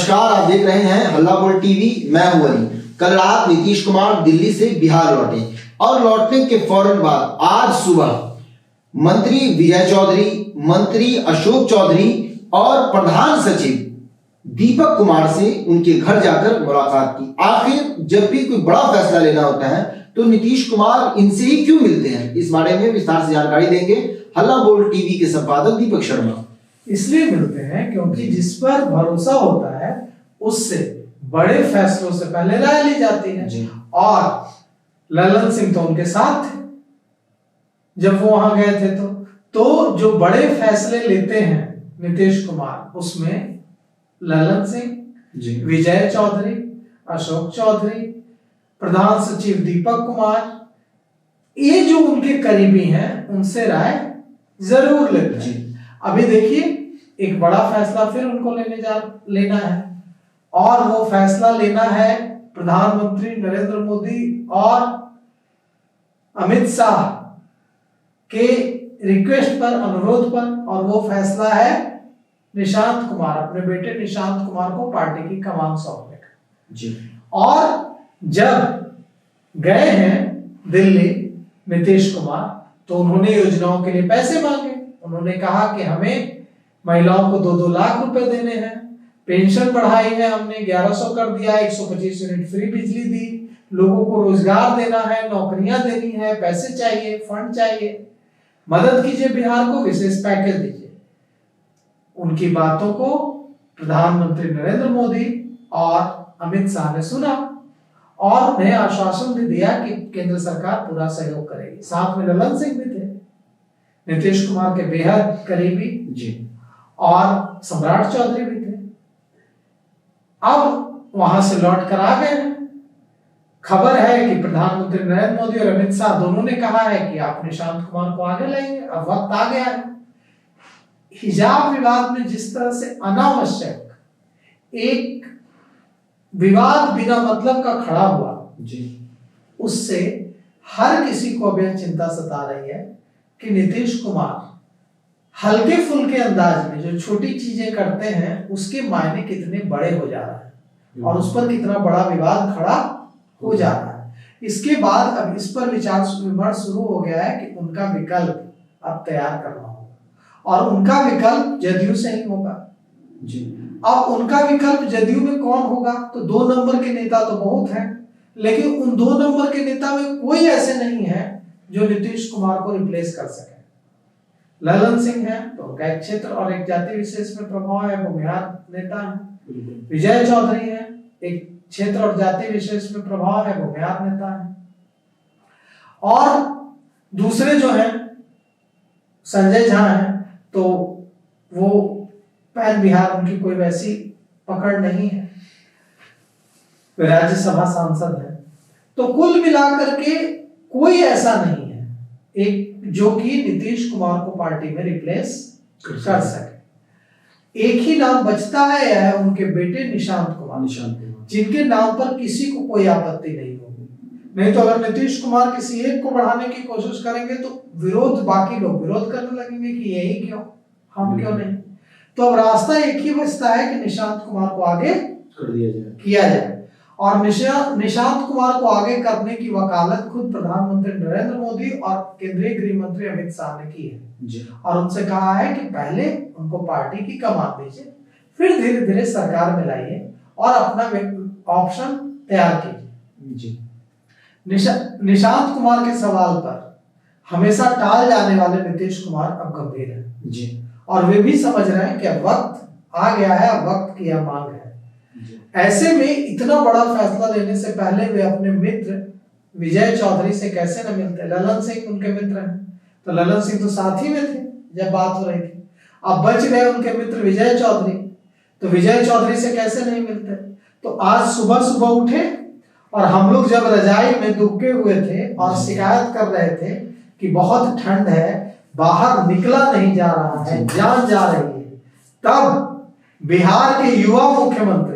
नमस्कार, आप देख रहे हैं हल्ला बोल टीवी। मैं हूं अली। कल रात नीतीश कुमार दिल्ली से बिहार लौटे और लौटने के फौरन बाद आज सुबह मंत्री विजय चौधरी, मंत्री अशोक चौधरी और प्रधान सचिव दीपक कुमार से उनके घर जाकर मुलाकात की। आखिर जब भी कोई बड़ा फैसला लेना होता है तो नीतीश कुमार इनसे ही क्यों मिलते हैं, इस बारे में विस्तार से जानकारी देंगे हल्ला बोल टीवी के संपादक दीपक शर्मा। इसलिए मिलते हैं क्योंकि जिस पर भरोसा होता है उससे बड़े फैसलों से पहले राय ली जाती है। और ललन सिंह तो उनके साथ थे जब वो वहां गए थे। तो जो बड़े फैसले लेते हैं नीतीश कुमार, उसमें ललन सिंह, विजय चौधरी, अशोक चौधरी, प्रधान सचिव दीपक कुमार, ये जो उनके करीबी हैं उनसे राय जरूर लेते हैं। अभी देखिए, एक बड़ा फैसला फिर उनको लेना है और वो फैसला लेना है प्रधानमंत्री नरेंद्र मोदी और अमित शाह के रिक्वेस्ट पर, अनुरोध पर। और वो फैसला है निशांत कुमार, अपने बेटे निशांत कुमार को पार्टी की कमान सौंपने का। और जब गए हैं दिल्ली नीतीश कुमार तो उन्होंने योजनाओं के लिए पैसे मांगे। उन्होंने कहा कि हमें महिलाओं को 2-2 लाख रुपए देने हैं, पेंशन बढ़ाई है हमने, 1100 कर दिया, 125 यूनिट फ्री बिजली दी, लोगों को रोजगार देना है, नौकरियां देनी है, पैसे चाहिए, फंड चाहिए, मदद कीजिए बिहार को, विशेष पैकेज दीजिए। उनकी बातों को प्रधानमंत्री नरेंद्र मोदी और अमित शाह ने सुना और उन्हें आश्वासन भी दिया कि केंद्र सरकार पूरा सहयोग करेगी। साथ में ललन सिंह भी थे, नीतीश कुमार के बेहद करीबी और सम्राट चौधरी भी थे। अब वहां से लौट कर आ गए हैं। खबर है कि प्रधानमंत्री नरेंद्र मोदी और अमित शाह दोनों ने कहा है कि आप निशांत कुमार को आगे लाएंगे। अब वक्त आ गया है। हिजाब विवाद में जिस तरह से अनावश्यक एक विवाद बिना मतलब का खड़ा हुआ, उससे हर किसी को अब यह चिंता सता रही है कि नीतीश कुमार हल्के फुल्के अंदाज में जो छोटी चीजें करते हैं उसके मायने कितने बड़े हो जा रहे हैं और उस पर कितना बड़ा विवाद खड़ा हो जा रहा है। इसके बाद अब इस पर विचार विमर्श शुरू हो गया है कि उनका विकल्प अब तैयार करना होगा और उनका विकल्प जदयू से ही होगा। अब उनका विकल्प जदयू में कौन होगा? तो 2 नंबर के नेता तो बहुत हैं, लेकिन उन 2 नंबर के नेता में कोई ऐसे नहीं है जो नीतीश कुमार को रिप्लेस कर सके। ललन सिंह है तो उनका एक क्षेत्र और एक जाति विशेष में प्रभाव है, वो बिहार नेता है। विजय चौधरी है, एक क्षेत्र और जाति विशेष में प्रभाव है, वो बिहार नेता है। और दूसरे जो हैं संजय झा हैं, तो वो पैन बिहार, उनकी कोई वैसी पकड़ नहीं है, राज्यसभा सांसद है। तो कुल मिलाकर के कोई ऐसा नहीं है एक जो कि नीतीश कुमार को पार्टी में रिप्लेस कर सके। एक ही नाम बचता है, यह है उनके बेटे निशांत कुमार, जिनके नाम पर किसी को कोई आपत्ति नहीं होगी। नहीं तो अगर नीतीश कुमार किसी एक को बढ़ाने की कोशिश करेंगे तो बाकी लोग विरोध करने लगेंगे कि यही क्यों, हम क्यों नहीं। तो अब रास्ता एक ही बचता है कि निशांत कुमार को आगे किया जाए। और निशांत कुमार को आगे करने की वकालत खुद प्रधानमंत्री नरेंद्र मोदी और केंद्रीय गृह मंत्री अमित शाह ने की है और उनसे कहा है कि पहले उनको पार्टी की कमान दीजिए, फिर धीरे धीरे सरकार में लाइए और अपना ऑप्शन तैयार कीजिए। निशांत कुमार के सवाल पर हमेशा टाल जाने वाले नीतीश कुमार अब गंभीर है और वे भी समझ रहे हैं कि अब वक्त आ गया है, अब वक्त की मांग है। ऐसे में इतना बड़ा फैसला लेने से पहले वे अपने मित्र विजय चौधरी से कैसे न मिलते। ललन सिंह उनके मित्र हैं, तो ललन सिंह तो साथ ही में थे जब बात हो रही थी। अब बच गए उनके मित्र विजय चौधरी, तो विजय चौधरी से कैसे नहीं मिलते। तो आज सुबह सुबह उठे और हम लोग जब रजाई में दुबके हुए थे और शिकायत कर रहे थे कि बहुत ठंड है, बाहर निकला नहीं जा रहा है, जान जा रही है, तब बिहार के युवा मुख्यमंत्री,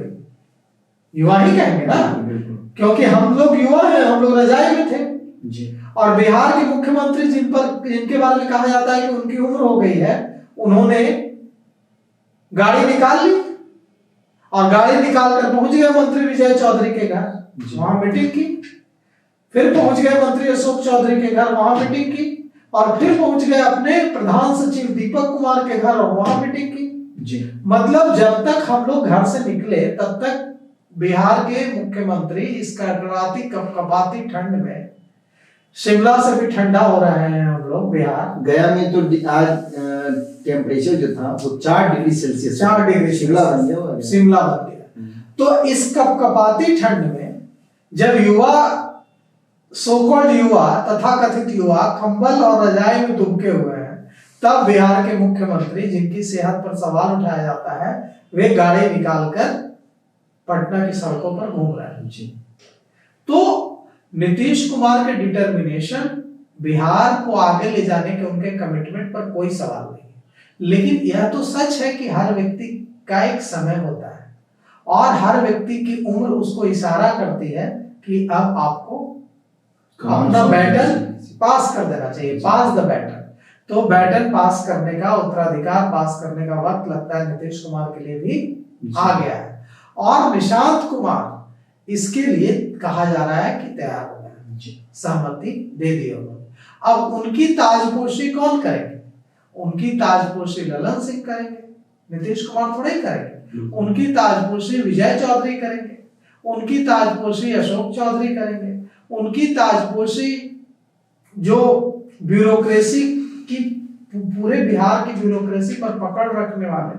युवा ही कहेंगे ना क्योंकि हम लोग युवा हैं, हम लोग रजाई में थे, और बिहार के मुख्यमंत्री जिनके बारे में कहा जाता है कि उनकी उम्र हो गई है, उन्होंने गाड़ी निकाल ली और गाड़ी निकाल कर पहुंच गए मंत्री विजय चौधरी के घर, वहां मीटिंग की। फिर पहुंच गए मंत्री अशोक चौधरी के घर, वहां मीटिंग की। और फिर पहुंच गए अपने प्रधान सचिव दीपक कुमार के घर और वहां मीटिंग की जी। मतलब जब तक हम लोग घर से निकले तब तक बिहार के मुख्यमंत्री इस कड़कड़ाती कपकपाती ठंड में, शिमला से भी ठंडा हो रहे हैं हम लोग बिहार। गया में तो आज टेम्परेचर जो था वो 4 डिग्री सेल्सियस, 4 डिग्री शिमला बन गया, शिमला बन गया। तो इस कपकपाती ठंड में जब युवा, सोकॉल्ड युवा, तथाकथित युवा कंबल और रजाई में दुबके हुए हैं, तब बिहार के मुख्यमंत्री जिनकी सेहत पर सवाल उठाया जाता है, वे गाड़ी निकालकर पटना की सड़कों पर घूम रहे हैं। जी। तो नीतीश कुमार के डिटर्मिनेशन, बिहार को आगे ले जाने के उनके कमिटमेंट पर कोई सवाल नहीं है, लेकिन यह तो सच है कि हर व्यक्ति का एक समय होता है और हर व्यक्ति की उम्र उसको इशारा करती है कि अब आपको अपना बैटल पास कर देना चाहिए, पास द बैटल। तो बैटल पास करने का, उत्तराधिकार पास करने का वक्त लगता है नीतीश कुमार के लिए भी आ गया है और निशांत कुमार इसके लिए कहा जा रहा है कि तैयार हो गए हैं, सहमति दे दी उन्होंने। अब उनकी ताजपोशी कौन करेंगे? उनकी ताजपोशी ललन सिंह करेंगे, नीतीश कुमार थोड़े ही करेंगे। उनकी ताजपोशी विजय चौधरी करेंगे, उनकी ताजपोशी अशोक चौधरी करेंगे, उनकी ताजपोशी जो ब्यूरोक्रेसी की, पूरे बिहार की ब्यूरोक्रेसी पर पकड़ रखने वाले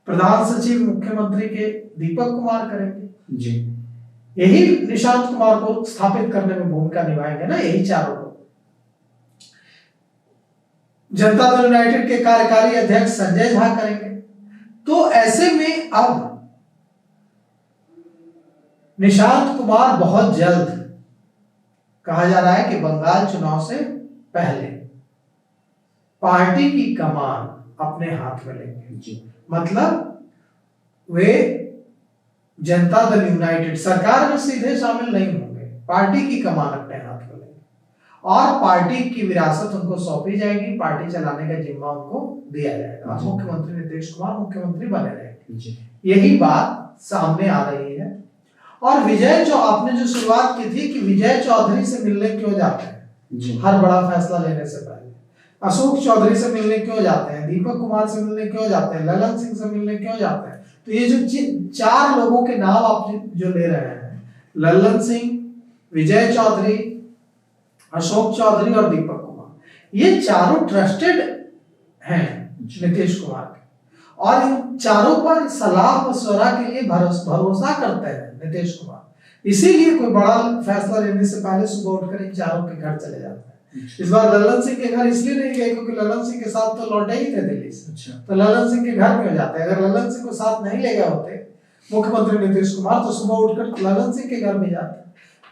प्रधान सचिव मुख्यमंत्री के दीपक कुमार करेंगे। जी। यही निशांत कुमार को स्थापित करने में भूमिका निभाएंगे ना, यही चारों लोग। जनता दल यूनाइटेड के कार्यकारी अध्यक्ष संजय झा करेंगे। तो ऐसे में अब निशांत कुमार बहुत जल्द, कहा जा रहा है कि बंगाल चुनाव से पहले पार्टी की कमान अपने हाथ में लेंगे। जी। मतलब वे जनता दल यूनाइटेड सरकार में सीधे शामिल नहीं होंगे, पार्टी की कमान अपने हाथ में लेंगे और पार्टी की विरासत उनको सौंपी जाएगी, पार्टी चलाने का जिम्मा उनको दिया जाएगा। मुख्यमंत्री नीतीश कुमार मुख्यमंत्री बने रहेंगे। यही बात सामने आ रही है। और विजय आपने जो शुरुआत की थी कि विजय चौधरी से मिलने क्यों जाते हैं हर बड़ा फैसला लेने से पहले, अशोक चौधरी से मिलने क्यों जाते हैं, दीपक कुमार से मिलने क्यों जाते हैं, ललन सिंह से मिलने क्यों जाते हैं? तो ये जो 4 लोगों के नाम आप जो ले रहे हैं, ललन सिंह, विजय चौधरी, अशोक चौधरी और दीपक कुमार, ये चारों ट्रस्टेड हैं नीतीश कुमार के और इन चारों पर सलाह मशवरा के लिए भरोसा करते हैं नीतीश कुमार। इसीलिए कोई बड़ा फैसला लेने से पहले सुबह उठकर इन चारों के घर चले जाते हैं। इस बार ललन सिंह के घर इसलिए नहीं गए क्योंकि ललन सिंह के साथ तो लौटे ही थे दिल्ली से। तो ललन सिंह के घर क्यों जाते? अगर ललन सिंह को साथ नहीं ले गए होते मुख्यमंत्री नीतीश कुमार, तो सुबह उठकर ललन सिंह के घर में जाते।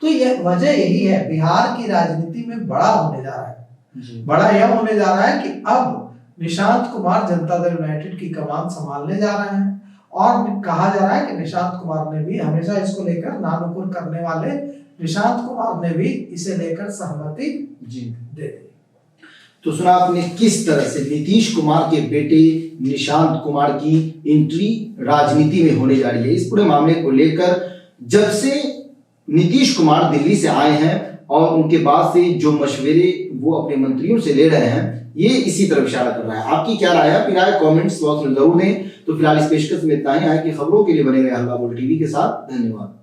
तो यह वजह यही है, बिहार की राजनीति में बड़ा होने जा रहा है। बड़ा यह होने जा रहा है कि अब निशांत कुमार जनता दल यूनाइटेड की कमान संभालने जा रहे हैं और कहा जा रहा है कि निशांत कुमार ने भी हमेशा इसको लेकर नानुपुर करने वाले निशांत कुमार ने भी इसे लेकर सहमति दे दी। तो सुना आपने किस तरह से नीतीश कुमार के बेटे निशांत कुमार की एंट्री राजनीति में होने जा रही है। इस पूरे मामले को लेकर जब से नीतीश कुमार दिल्ली से आए हैं और उनके बाद से जो मशवरे वो अपने मंत्रियों से ले रहे हैं, ये इसी तरफ इशारा कर रहा है। आपकी क्या राय है? अपनी राय कमेंट्स बॉक्स में जरूर दें। तो फिलहाल इस पेशकश में इतना ही है कि खबरों के लिए बने रहे हल्ला बोल टीवी के साथ। धन्यवाद।